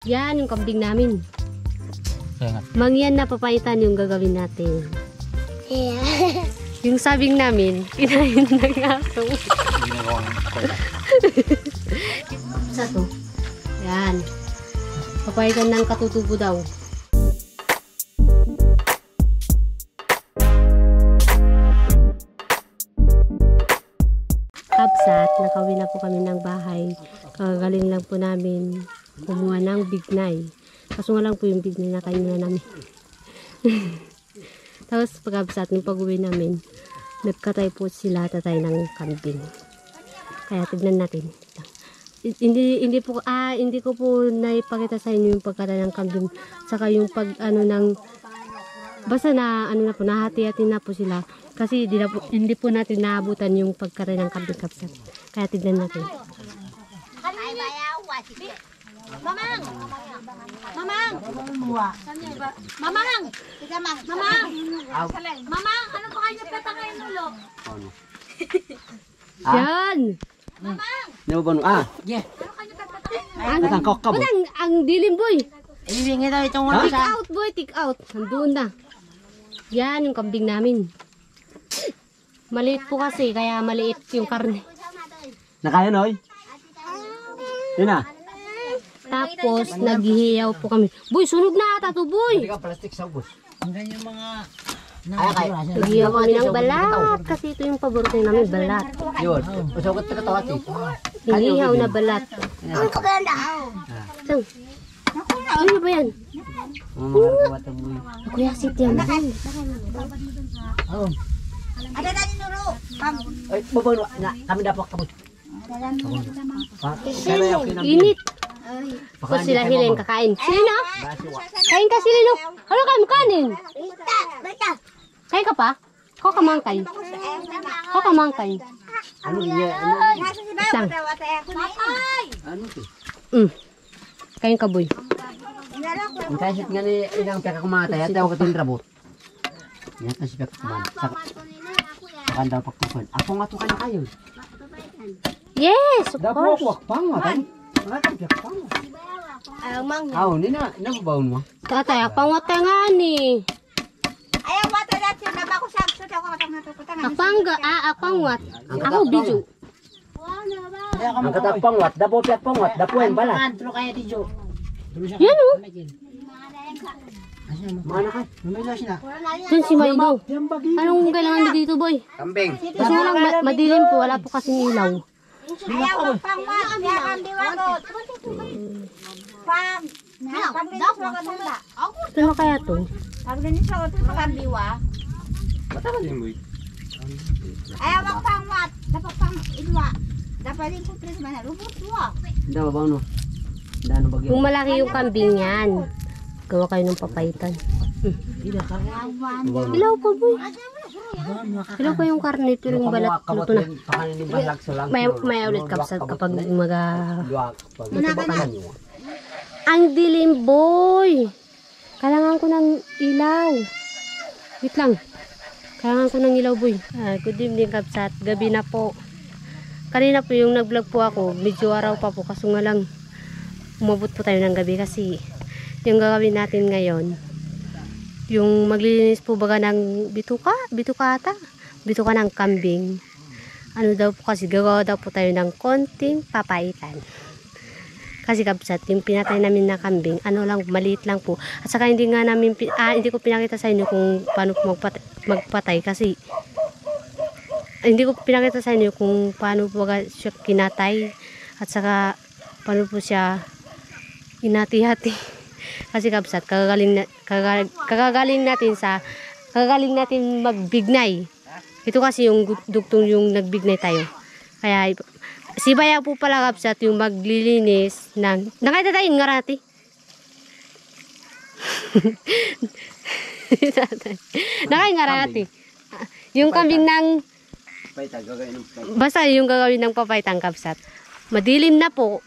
Yan yung kambing namin. Kaya nga. Mangyan na papaitan yung gagawin natin. Yeah. Yung sabing namin, kinain ng aso. Ginagawang kola. Sa to. Yan. Papaitan ng katutubo daw. Kapsat, nakauwi na po kami ng bahay. Kagagaling lang po namin kumuha ng bignay. Kaso nga lang po yung bignay na kain na namin. Tapos pagkapsat, nung pag-uwi namin, nagkatay po sila tatay ng kambing. Kaya tignan natin. Hindi ko po naipakita sa inyo yung pagkatay ng kambing. Saka yung pag basta na na po, nahati-hati na po sila. Kasi hindi po natin naabutan yung pagkatay ng kambing kapsat. Kaya tignan natin. Mamang! Mamang! Mamang! Mamang! Mamang! Ano pa kayo nagtatangay ng ulo? Yan! Mamang! Ano ba? Ano kayo nagtatangay ng Ang dilim boy! Ibigay daw itong Take out boy, take out. Nandun na. Yan yung kambing namin. Maliit po kasi, kaya maliit yung karne. Nakaya, Noy? Yun na. Tapos, naghihiyaw po kami. Boy, sunog na ata to, boy! Hindi ka plastic sa ubos. Hanggang yung mga... Naghihiyaw kami ng balat. Kasi ito yung paborito namin, balat. Yun. Usagot na katawat eh. Hinihaw na balat. Ang kaganda! Saan? Ano ba yan? Mga kawat ang buhay. Kuya, sit yan. Oo. Ada na nuro! Ay, babang na. Kami dapat kabut. Init. Tapos sila hiling kakain. Silino? Kain ka, Silino. Ano kain mo kanin? Kain ka pa? Kau kamangkay. Kau kamangkay. Ano niya? Isang. Ano ito? Kain ka, boy. Ang kasit nga ni ilang peka kumatay at ako katin rabot. Yan kasi peka kumatay. Saka daw pagkukon. Ako nga to ka na kayo. Yes, of Dapo course. ako pang matan. Mga peka pang. Ayaw mang. Aw, ni na nababaon mo. Tatay, apangwata nga ni. Ayaw wata natin na ba ko sagso daw ko katang natututan. Apangwat. Ako, bijo. Ang katapangwat, dapo pek pangwat, dapuan bala. Yan o. Mana ka? Yan si Maido. Anong kailangan mo dito, boy? Kambing. Kasi lang madilim po, wala po kasing ilaw. Ayaw magpangwa. Kaya kang diwagot. Pag dinis mo ka tanda. Ano kaya to? Pag dinis mo ka kang diwa. Matagal din mo. Ayaw magpangwat. Dapat pang ilwa. Dapat din ko tres man. Lubos mo. Hindi ba no? Dano bagyo. Kung malaki yung kambing yan, gawa kayo ng papaitan. Ilaw pa, boy. Ilaw pa yung karne, pero yung balat luto na. May ulit kapsat kapag ang dilim, boy. Kailangan ko ng ilaw. Wait lang. Kailangan ko ng ilaw, boy. Good evening, kapsat. Gabi na po. Kanina po yung nag-vlog po ako. Medyo araw pa po. Kaso nga lang, umabot po tayo ng gabi kasi yung gagawin natin ngayon, yung maglilinis po baga ng bituka ng kambing. Ano daw po kasi, gagawa daw po tayo ng konting papaitan. Kasi kapsat, yung pinatay namin na kambing, ano lang, maliit lang po. At saka hindi ko pinakita sa inyo kung paano po magpatay kasi hindi ko pinakita sa inyo kung paano po siya kinatay at saka paano po siya inati-hati. Kasi kapsat, kagagaling natin magbignay. Ito kasi yung dugtong yung nagbignay tayo. Kaya si Baya po pala kapsat yung maglilinis ng nakita tayo nga rati. Nakain nga rati. Yung kambing ng basta yung gagawin ng papaitang kapsat. Madilim na po.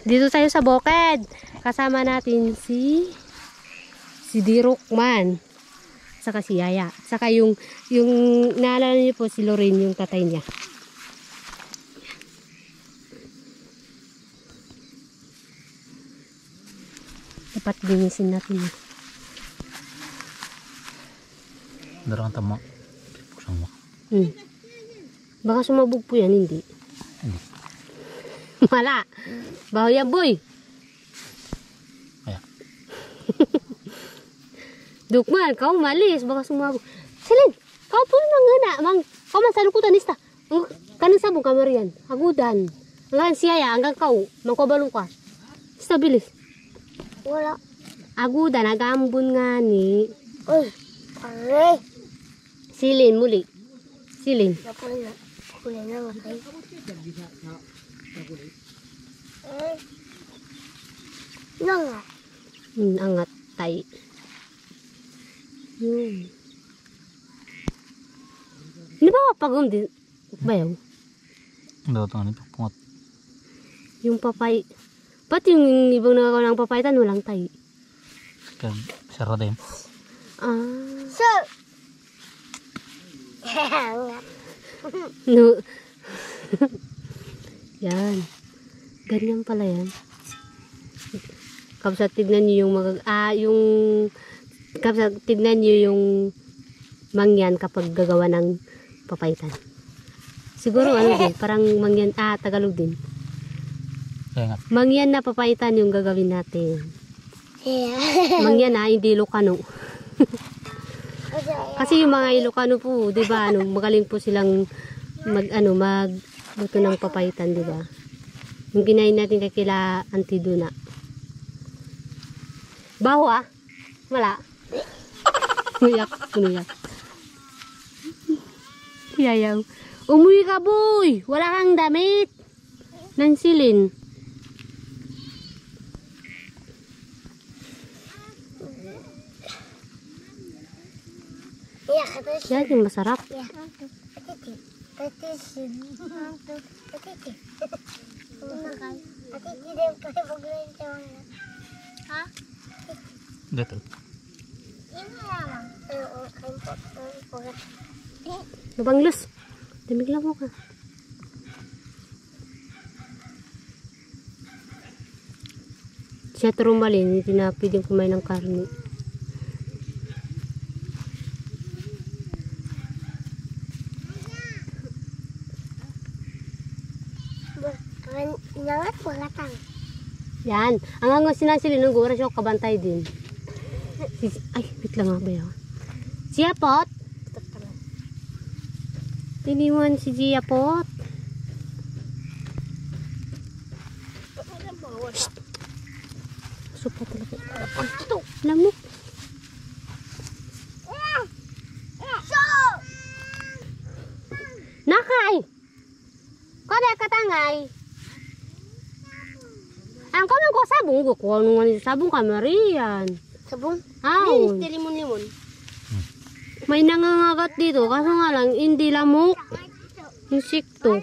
Dito tayo sa bukid. Kasama natin si Dirokman. Saka si Yaya. Saka yung naalala niyo po si Lorraine, yung tatay niya. Dapat linisin natin. Darang tama. Pusang mo. Baka sumabog po yan, hindi. Wala. Baho yan, boy. Kaya. Dukman, kau malis. Baka sumabog. Silin, kau po nang gana. Kau man sa lukutan nista. Kanang sabong kamarian. Agudan. Hanggang siya hanggang kau. Mangkobalo ka. Stabilis. Wala. Agudan, agambon nga ni. Uy, pare. Silin, muli. Silin. Kulay na matay. Nga. Angat tay. Yun. Hindi ba mapagom din? Bayaw? Daw ito nga pungat. Yung papay. Pati yung ibang nagagawa ng papaytan, walang tay. Kaya sara din. Sir! No. Yan. Ganyan pala yan. Kapsa tignan niyo yung kapsa tignan niyo yung mangyan kapag gagawa ng papaitan. Siguro ano din, parang mangyan, Tagalog din. Kaya nga. Mangyan na papaitan yung gagawin natin. Mangyan hindi Ilocano. Kasi yung mga Ilocano po, 'di ba, magaling po silang magbuto ng papaitan, 'di ba? Yung ginayin natin kay kila Auntie Duna. Baho wala. Kuyak. Yayaw. Umuwi ka, boy. Wala kang damit. Nansilin. Yan yung masarap. Dito. Nabanglos. Damig lang mo ka. Siya turumalin. Hindi na pwedeng kumain ng karne. Nangat pangatang. Yan. Ang hanggang sinasilin ng gura siya kabantay din. Ay, wait lang nga ba yun? Siya pot? Tiniwan si Gia pot. Supa talaga. Lamok. Nakay! Kada katangay. Ang kamang ko sabong ko ano nga sabong kamarian. Sabong? Aw. Limon-limon. May nangangagat dito kaso nga lang hindi lamok. Insekto.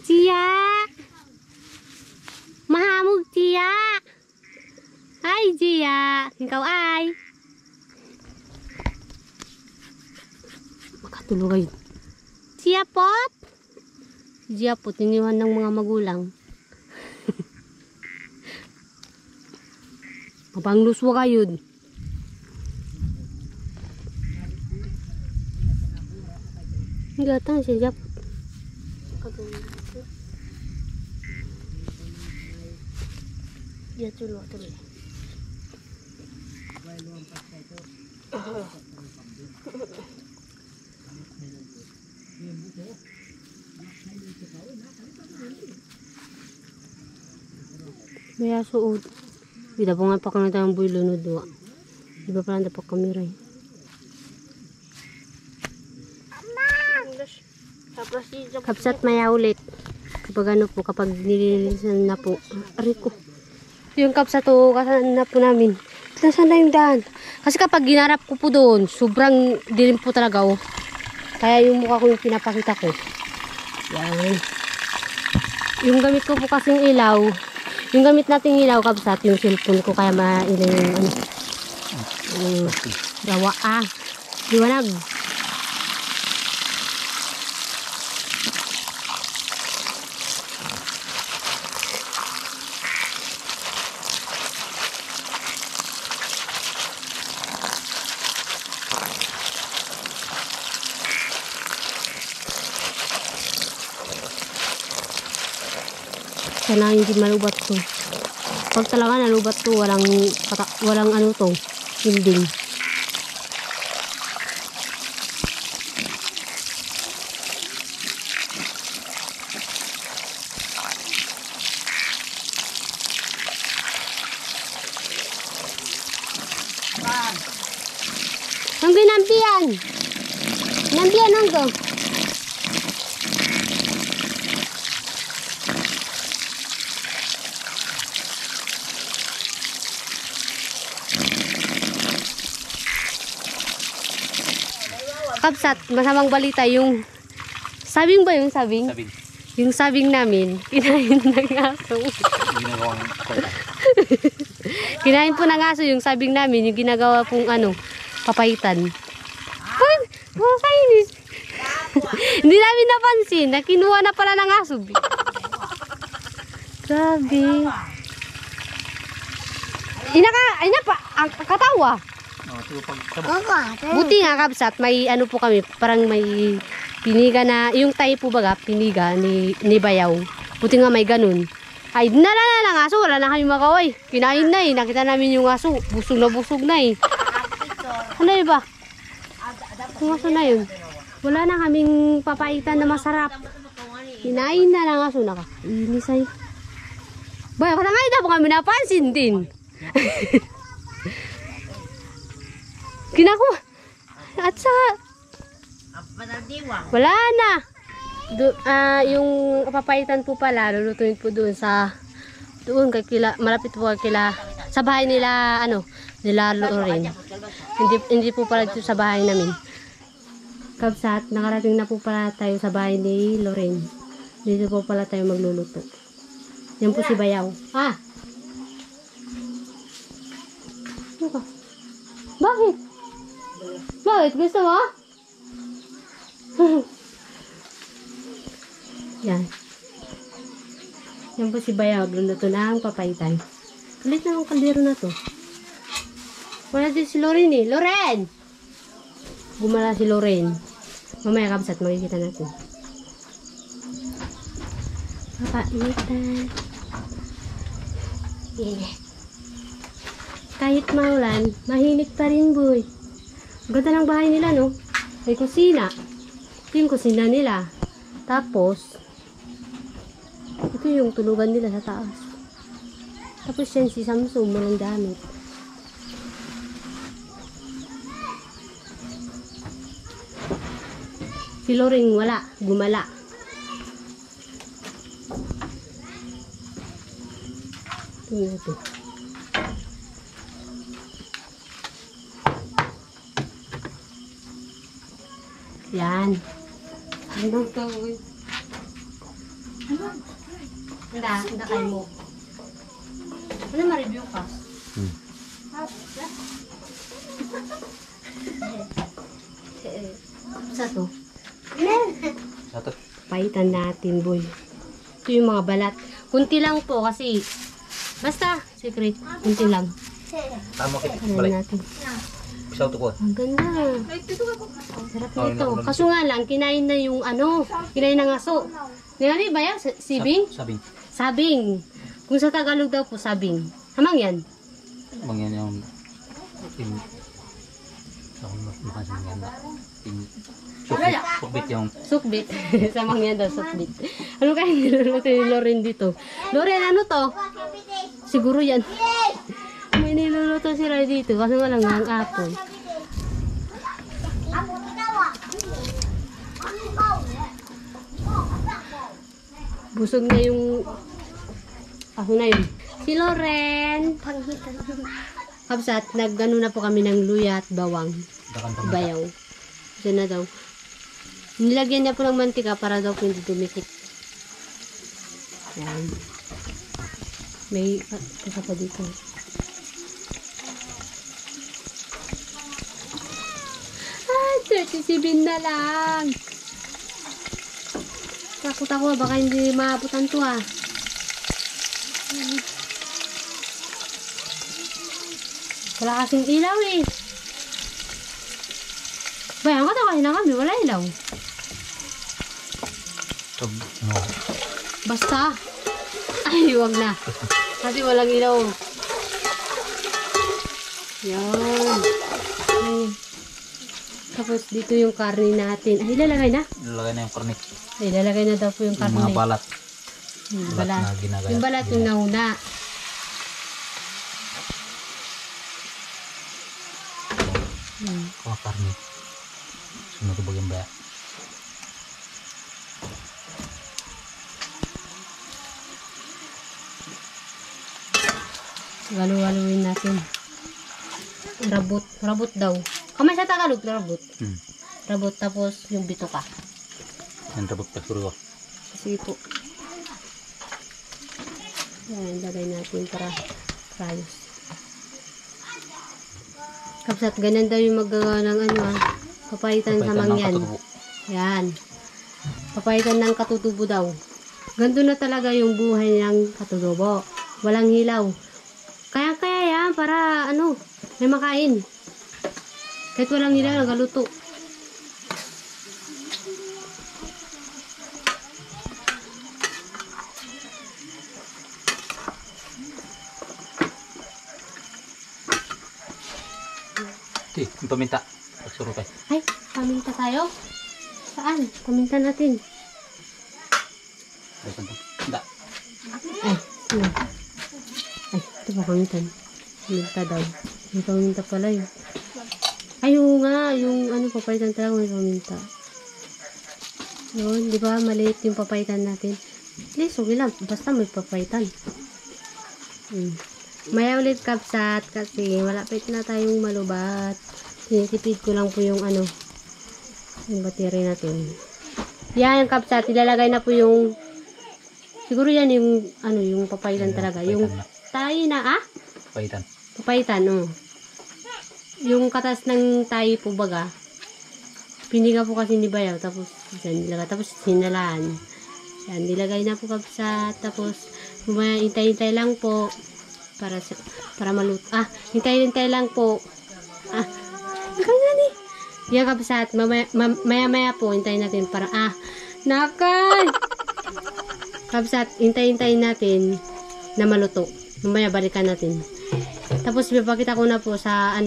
Cia. Mahamog Cia. Ay Cia. Ikaw ay. Makatulog kayo. Cia pot. Cia pot. Iniwan ng mga magulang. Mapangluswa kayo. Gatang siya. Ya tulo. May suod. Hindi po nga pa kami tayong buhay lunod. Di ba pala pa kami rin? Kapsat maya ulit. Kapag ano po, kapag nililisan na po. Ariko. Yung kapsat to, kasan na po namin. Saan na yung daan? Kasi kapag ginarap ko po doon, sobrang dilim po talaga oh. Kaya yung mukha ko yung pinapakita ko. Yan. Yung gamit ko po kasing ilaw. Yung gamit nating ilaw kapsat, yung cellphone ko kaya mailan yung gawa liwanag. Sana hindi malubat to. Pag talaga nalubat to, walang ano to, ending. Hanggang nampian. Nampian hanggang. Kapsat, masamang balita yung sabing ba yung sabing? Sabing. Yung sabing namin, kinain ng aso. Ginagawang korta. Kinain po ng aso yung sabing namin, yung ginagawa pong ano, papaitan. Ay, mga kainis. Hindi namin napansin na kinuha na pala ng aso. Grabe. Ang katawa. Oh, so pag Buti nga kapsat, may ano po kami, parang may piniga na, yung tayo po baga, piniga ni Bayaw. Buti nga may ganun. Ay, dinala na ng aso, wala na kami makaway. Kinain na eh, nakita namin yung aso, busog na eh. Ano yun ba? Yung aso na yun. Wala na kaming papaitan na masarap. Kinain na ng aso, nakainis ay. Bayaw, katangay na po kami napansin din. Kinakuha. At sa wala na. Yung papaitan po pala, lulutuin po doon kay malapit po sa bahay nila, nila Loren. Hindi po pala dito sa bahay namin. Kabsat, nakarating na po pala tayo sa bahay ni Loren. Dito po pala tayo magluluto. Yan po si Bayaw. Ano ka? Bakit? Bakit? Gusto mo? Yan. Yan po si Bayaw. Luluto na ang papaitan. Kulit na ang kaldero na to. Wala din si Loren eh. Loren! Gumala si Loren. Mamaya kapsat, makikita natin. Papaitan. Kahit maulan, mahinit pa rin, boy. Ganda ng bahay nila, no? May kusina. Ito yung kusina nila. Tapos, ito yung tulugan nila sa taas. Tapos yan si Samsung, walang damit. Si Loring wala, gumala. Tingnan natin. Yan. Hanggang gawin. Handa kayo mo. Ano ma-review ka? Sa to? Satot. Paitan natin, boy. Ito yung mga balat. Kunti lang po kasi basta, secret. Kunti lang. Tama kita. Ano Balik. natin? Isaw to ko. Ang ganda. Sarap nito. Kaso nga lang, kinain na yung kinain ng aso. Nilari ba yan? Sibing? Sabing. Sabing. Kung sa Tagalog daw po, sabing. Hamang yan. Mangyan yung sukbit yung Sukbit. Samang yan daw, sukbit. Ano kaya niluluto ni Loren dito? Loren, ano to? Siguro yan. May niluluto sila dito. Kasi walang ang apple. Busog na yung aso na yun. Si Loren. Kapsat, naggano na po kami ng luya at bawang. Bayaw. Diyan na daw. Nilagyan niya po ng mantika para daw po hindi dumikit. Yan. May isa pa dito. Ah, 37 na lang. Takot ako, baka hindi maabutan to ah. Wala kasing ilaw eh. Bayan ka tayo na kami, wala ilaw. no. Basta. Ay, wag na. Kasi walang ilaw. Yan. Ayan. Tapos dito yung karne natin. Ay, ilalagay na. Ilalagay na yung karne. Ay, ilalagay na daw po yung Yung karne. mga balat. Balat. na ginagaya. Yung balat yung nauna. Mga karne. Sunod ba yung baya? Walu-waluin natin. Rabot. Rabot daw. Kamay sa Tagalog, rabot. Rabot tapos yung bituka. Yan rabot pa suro. Sige po. Yan, lagay natin para ayos. Kapsat, ganyan daw yung magagawa ng ano papaitan sa mangyan. Yan. Papaitan ng katutubo daw. Ganto na talaga yung buhay ng katutubo. Walang hilaw. Kaya yan, para ano, may makain. Kahit walang hilaw, nagaluto. Yung paminta. Pagsuro kayo. Ay, paminta tayo? Saan? Paminta natin. Ay, saan to? Hindi. Ay, sino? Ay, ito pa pamintan. Paminta daw. May paminta pala yun. Ay, oo nga. Yung ano, papaitan talaga may paminta. Yun, di ba? Maliit yung papaitan natin. Please, okay lang. Basta may papaitan. Maya ulit kapsat kasi malapit na tayong malubat. Sinitipid ko lang po yung ano, yung battery natin. Yan yung kapsat, ilalagay na po yung, siguro yan yung ano, yung papaitan talaga. Yung tayo na, Papaitan. papaitan, yung katas ng tayo po baga, piniga po kasi ni Bayaw, tapos dyan nilagay, tapos sinalaan. Yan, nilagay na po kapsat, tapos hintay-hintay lang po para maluto. Hintay-hintay lang po. Ganyan eh. Yan kapsat, maya-maya po hintayin natin para nakay. Kapsat, hintayin natin na maluto. Mamaya balikan natin. Tapos ipapakita ko na po sa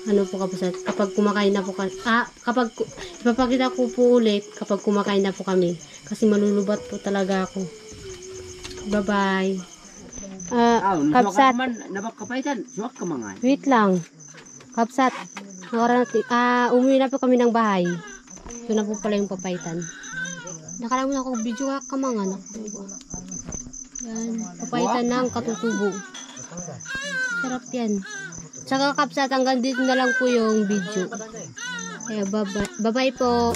po kapsat, kapag kumakain na po ipapakita ko po ulit kapag kumakain na po kami. Kasi malulubat po talaga ako. Bye-bye. Kapsat. Nabakapaitan. Suwak ka mga. Wait lang. Kapsat. Umuwi na po kami ng bahay. Ito na po pala yung papaitan. Nakalaman ako video ka mga anak. Yan. Papaitan ng katutubo. Sarap yan. Tsaka kapsat, hanggang dito na lang po yung video. Kaya bye-bye po.